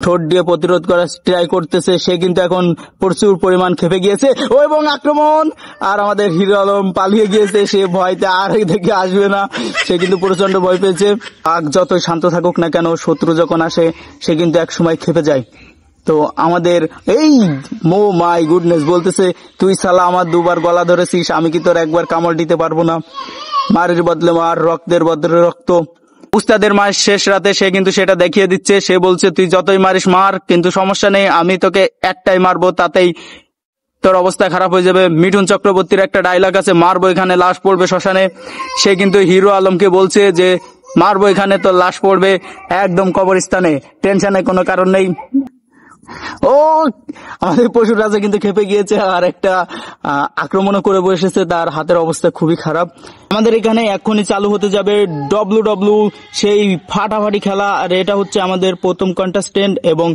ঠোঁট দিয়ে প্রতিরোধ করার ট্রাই করতেছে। সে কিন্তু এখন প্রচুর পরিমাণ খেপে গিয়েছে ও এবং আক্রমণ, আর আমাদের হিরো আলম পালিয়ে গিয়েছে। সে ভয়তে আর দেখে আসবে না, সে কিন্তু প্রচন্ড ভয় পেয়েছে। আগ যতই শান্ত থাকুক না কেন, শত্রু যখন আসে সে কিন্তু এক সময় খেপে যায়। তো আমাদের এই মো মাই গুডনেস বলতেছে, তুই শালা আমার দুবার গলা ধরেছিস, আমি কি তোর একবার কামড় দিতে পারবো না? মারের বদলে মার, রক্তের বদলে রক্ত। উস্তাদের মায়ের শেষ রাতে সে কিন্তু সেটা দেখিয়ে দিচ্ছে। সে বলছে, তুই যতই মারিস মার, কিন্তু সমস্যা নেই, আমি তোকে একটাই মারবো, তাতেই তোর অবস্থা খারাপ হয়ে যাবে। মিঠুন চক্রবর্তীর একটা ডায়লগ আছে, মারবো এখানে লাশ পড়বে শ্মশানে। সে কিন্তু হিরো আলমকে বলছে যে মারবো এখানে, তোর লাশ পড়বে একদম কবরস্থানে, টেনশনের কোনো কারণ নেই। ও আমাদের পশুর রাজা কিন্তু খেপে গিয়েছে আর একটা আক্রমণও করে বসেছে। তার হাতের অবস্থা খুবই খারাপ। আমাদের এখানে এখনই চালু হতে যাবে ডব্লিউ সেই ফাটাফাটি খেলা। আর এটা হচ্ছে আমাদের প্রথম কন্টেস্টেন্ট এবং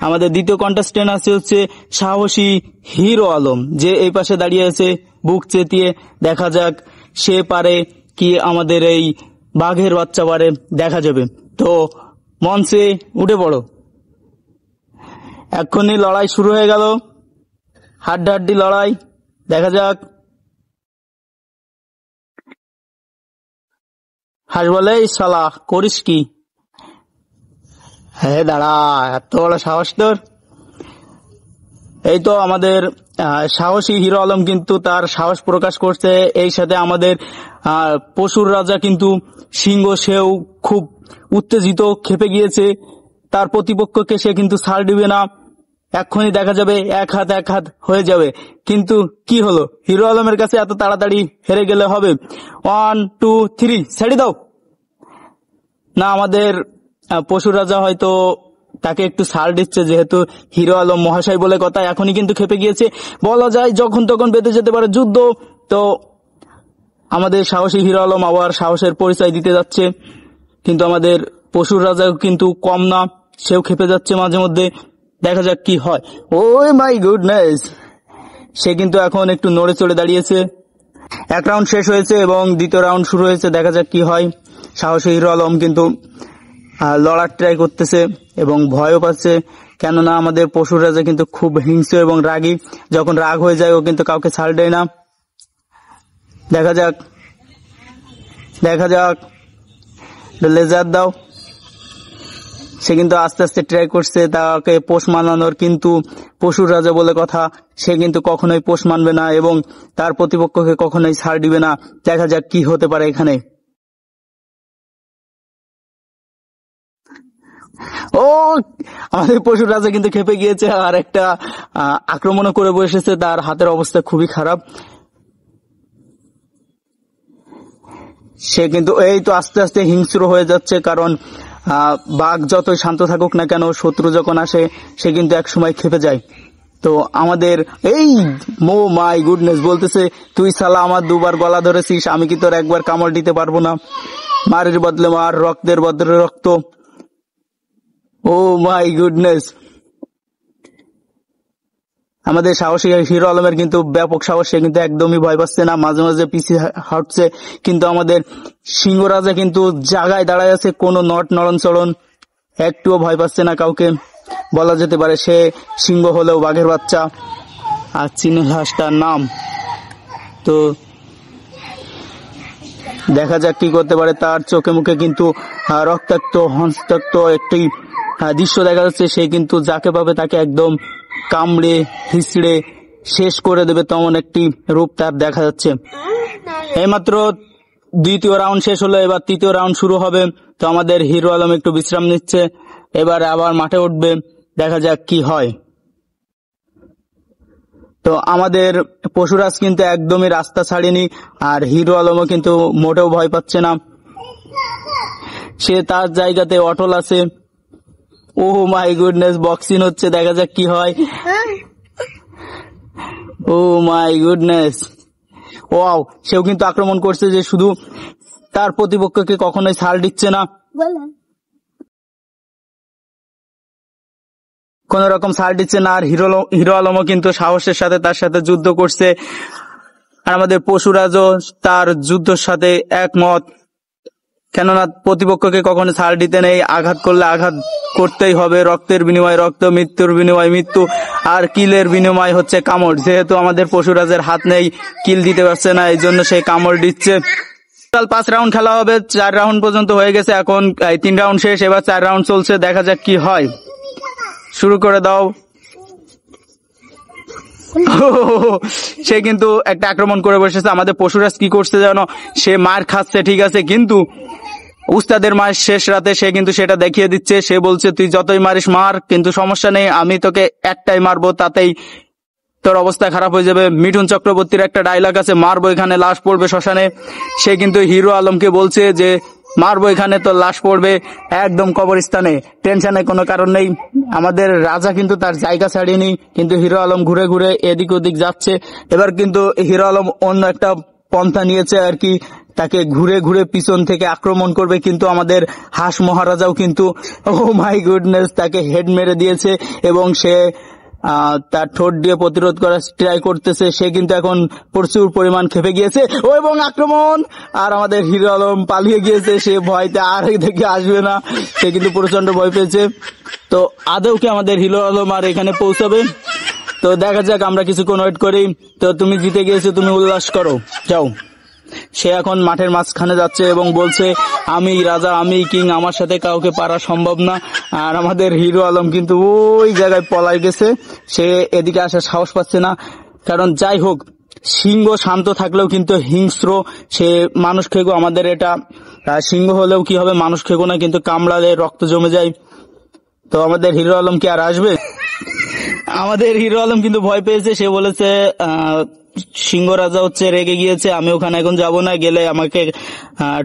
আমাদের দ্বিতীয় কন্টেস্টেন্ট আছে হচ্ছে সাহসী হিরো আলম, যে এই পাশে দাঁড়িয়ে আছে বুক চেতিয়ে। দেখা যাক সে পারে কি আমাদের এই বাঘের বাচ্চা পারে, দেখা যাবে। তো মঞ্চে উঠে পড়ো। এক্ষুনি লড়াই শুরু হয়ে গেল, হাড্ডাহাড্ডি লড়াই, দেখা যাক। হাস বলে, শালা করিস কি? হ্যাঁ দাঁড়া, এত বড় সাহস তোর! এই তো আমাদের সাহসী হিরো আলম কিন্তু তার সাহস প্রকাশ করছে। এই সাথে আমাদের পশুর রাজা কিন্তু সিংহ, সেও খুব উত্তেজিত, খেপে গিয়েছে। তার প্রতিপক্ষকে সে কিন্তু ছাড় দিবে না। এক্ষুনি দেখা যাবে এক হাত হয়ে যাবে। কিন্তু কি হলো, হিরো আলমের কাছে এত তাড়াতাড়ি হেরে গেলে হবে? 1 2 3 ছেড়ে দাও না। আমাদের পশুর রাজা হয়তো তাকে একটু ছাড় দিচ্ছে, যেহেতু হিরো আলম মহাশয় বলে কথা। এখনই কিন্তু খেপে গিয়েছে, বলা যায় যখন তখন বেঁধে যেতে পারে যুদ্ধ। তো আমাদের সাহসী হিরো আলম আবার সাহসের পরিচয় দিতে যাচ্ছে, কিন্তু আমাদের পশুর রাজা কিন্তু কম না, সেও খেপে যাচ্ছে মাঝে মধ্যে। দেখা যাক কি হয়। ও মাই গুডনেস, সে কিন্তু এখন একটু নড়ে চড়ে দাঁড়িয়েছে। এক রাউন্ড শেষ হয়েছে এবং দ্বিতীয় রাউন্ড শুরু হয়েছে, দেখা যাক কি হয়। সাহসী হিরো আলম কিন্তু লড়ার ট্রাই করতেছে এবং ভয়ও পাচ্ছে, কেননা আমাদের পশুর রাজা কিন্তু খুব হিংস্র এবং রাগী। যখন রাগ হয়ে যায় ও কিন্তু কাউকে ছাড় দেয় না। দেখা যাক, দেখা যাক, লেজার দাও। সে কিন্তু আস্তে আস্তে ট্রাই করছে তাকে পোষ মানানোর, কিন্তু পশুর রাজা বলে কথা, সে কিন্তু কখনোই পোষ মানবে না এবং তার প্রতিপক্ষকে কখনোই ছাড় দিবে না। দেখা যাক কি হতে পারে এখানে। ও আমাদের পশুর রাজা কিন্তু খেপে গিয়েছে আর একটা আক্রমণও করে বসেছে। তার হাতের অবস্থা খুবই খারাপ। সে কিন্তু এই তো আস্তে আস্তে হিংস্র হয়ে যাচ্ছে, কারণ বাঘ যতই শান্ত থাকুক না কেন, শত্রু যখন আসে সে কিন্তু এক সময় খেপে যায়। তো আমাদের এই মো মাই গুডনেস বলতেছে, তুই শালা আমার দুবার গলা ধরেছিস, আমি কি তোর একবার কামড় দিতে পারবো না? মারের বদলে মার, রক্তের বদলে রক্ত। ও মাই গুডনেস, আমাদের সাহসী হিরো আলমের কিন্তু ব্যাপক সাহস, সে কিন্তু একদমই ভয় পাচ্ছে না, মাঝে মাঝে পিছিয়ে হাঁটছে। কিন্তু আমাদের সিংহ রাজা কিন্তু জায়গায় দাঁড়ায় আছে, কোনো নড়ন চড়ন, একটুও ভয় পাচ্ছে না কাউকে। বলা যেতে পারে সে সিংহ হলেও বাঘের বাচ্চা। আর চিনে হাঁসটার নাম। তো দেখা যাক কি করতে পারে। তার চোখে মুখে কিন্তু রক্তাক্ত হস্তাক্ত একটি দৃশ্য দেখা যাচ্ছে। সে কিন্তু যাকে পাবে তাকে একদম কামড়ে হিচড়ে শেষ করে দেবে, তেমন একটি রূপ তার দেখা যাচ্ছে। এইমাত্র দ্বিতীয় রাউন্ড শেষ হলো, এবার তৃতীয় রাউন্ড শুরু হবে। তো আমাদের হিরো আলম একটু বিশ্রাম নিচ্ছে, এবার আবার মাঠে উঠবে, দেখা যাক কি হয়। তো আমাদের পশুরাজ কিন্তু একদমই রাস্তা ছাড়েনি, আর হিরো আলমও কিন্তু মোটেও ভয় পাচ্ছে না, সে তার জায়গাতে অটল আছে। ও মাই গুডনেস, বক্সিং হচ্ছে, দেখা যাক কি হয়। ও মাই গুডনেস, ওয়াও, সেও কিন্তু আক্রমণ করছে, যে শুধু তার প্রতিপক্ষকে কখনোই ছাড় দিচ্ছে না, কোন রকম ছাড় দিচ্ছে না। আর হিরো আলমও কিন্তু সাহসের সাথে তার সাথে যুদ্ধ করছে, আর আমাদের পশুরাজও তার যুদ্ধের সাথে একমত। কেননা প্রতিপক্ষকে কখনো ছাড় দিতে নেই, আঘাত করলে আঘাত করতেই হবে, রক্তের বিনিময়ে রক্ত, মৃত্যুর বিনিময়ে মৃত্যু, আর কিলের বিনিময় হচ্ছে কামড়। যেহেতু আমাদের পশুরাজের হাত নেই, কিল দিতে পারছে না, এই জন্য সে কামড় দিচ্ছে। টোটাল 5 রাউন্ড খেলা হবে, 4 রাউন্ড পর্যন্ত হয়ে গেছে, এখন 3 রাউন্ড শেষ, এবার 4 রাউন্ড চলছে, দেখা যাক কি হয়। শুরু করে দাও। সে কিন্তু একটা আক্রমণ করে বসেছে। আমাদের পশুরাজ কি করছে জানো, সে মার খাচ্ছে ঠিক আছে, কিন্তু উস্তাদের মার শেষ রাতে সে কিন্তু সেটা দেখিয়ে দিচ্ছে। সে বলছে তুই যতই মারিস মার, কিন্তু সমস্যা নেই, আমি তোকে একটাই মারবো, তাতেই তোর অবস্থা খারাপ হয়ে যাবে। মিঠুন চক্রবর্তীর একটা ডায়লগ আছে, মারবো এখানে লাশ পড়বে শ্মশানে। সে কিন্তু হিরো আলমকে বলছে যে মারবো এখানে, তোর লাশ পড়বে একদম কবরস্থানে, টেনশনের কোনো কারণ নেই। আমাদের রাজা কিন্তু তার জায়গা ছাড়িয়েনি, কিন্তু হিরো আলম ঘুরে ঘুরে এদিক ওদিক যাচ্ছে। এবার কিন্তু হিরো আলম অন্য একটা পন্থা নিয়েছে আর কি, তাকে ঘুরে ঘুরে পিছন থেকে আক্রমণ করবে, কিন্তু আমাদের হাঁস মহারাজাও কিন্তু ও মাই গুডনেস তাকে হেড মেরে দিয়েছে, এবং সে তার ঠোঁট দিয়ে প্রতিরোধ করার ট্রাই করতেছে। সে কিন্তু এখন প্রচুর পরিমাণ খেপে গিয়েছে, ও এবং আক্রমণ, আর আমাদের হিরো আলম পালিয়ে গিয়েছে, সে ভয়তে আর দেখে আসবে না, সে কিন্তু প্রচন্ড ভয় পেয়েছে। তো আদৌ কি আমাদের হিরো আলম আর এখানে পৌঁছাবে? তো দেখা যাক, আমরা কিছুক্ষণ ওয়েট করি। তো তুমি জিতে গিয়েছো, তুমি উল্লাস করো, যাও। সে এখন মাঠের মাঝখানে যাচ্ছে এবং বলছে আমি রাজা, আমি কিং, আমার সাথে কাউকে পারা সম্ভব না। আর আমাদের হিরো আলম কিন্তু ওই জায়গায় পলাই গেছে, সে এদিকে আসার সাহস পাচ্ছে না। কারণ যাই হোক, সিংহ শান্ত থাকলেও কিন্তু হিংস্র, সে মানুষ খেগো। আমাদের এটা সিংহ হলেও কি হবে, মানুষ খেগো না, কিন্তু কামড়ালে রক্ত জমে যায়। তো আমাদের হিরো আলম কি আর আসবে? আমাদের হিরো আলম কিন্তু ভয় পেয়েছে, সে বলেছে সিংহ রাজা হচ্ছে রেগে গিয়েছে, আমি ওখানে এখন যাব না, গেলে আমাকে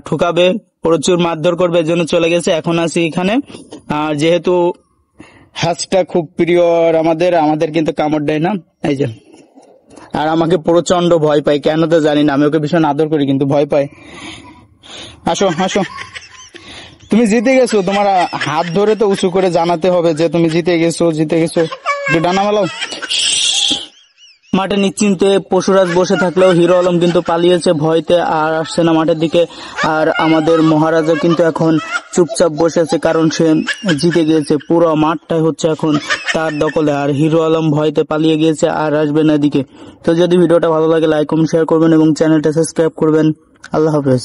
ঠুকাবে, প্রচুর মারধর করবে, এর জন্য চলে গেছে। এখন আছি এখানে, যেহেতু হাঁসটা খুব প্রিয় আমাদের কিন্তু কামড় দেয় না, এই যে। আর আমাকে প্রচন্ড ভয় পায়, কেন তো জানি না, আমি ওকে ভীষণ আদর করি কিন্তু ভয় পায়। আসো আসো, তুমি জিতে গেছো, তোমার হাত ধরে তো উঁচু করে জানাতে হবে যে তুমি জিতে গেছো, জিতে গেছো। একটু ডানা মেলাও। মাঠে নিশ্চিন্তে পশুরাজ বসে থাকলেও হিরো আলম কিন্তু পালিয়েছে ভয়তে, আর আসছে না মাঠের দিকে। আর আমাদের মহারাজা কিন্তু এখন চুপচাপ বসে আছে, কারণ সে জিতে গিয়েছে, পুরো মাঠটাই হচ্ছে এখন তার দখলে। আর হিরো আলম ভয়তে পালিয়ে গিয়েছে, আর আসবে না এদিকে। তো যদি ভিডিওটা ভালো লাগে লাইক কমেন্ট শেয়ার করবেন এবং চ্যানেলটা সাবস্ক্রাইব করবেন। আল্লাহ হাফেজ।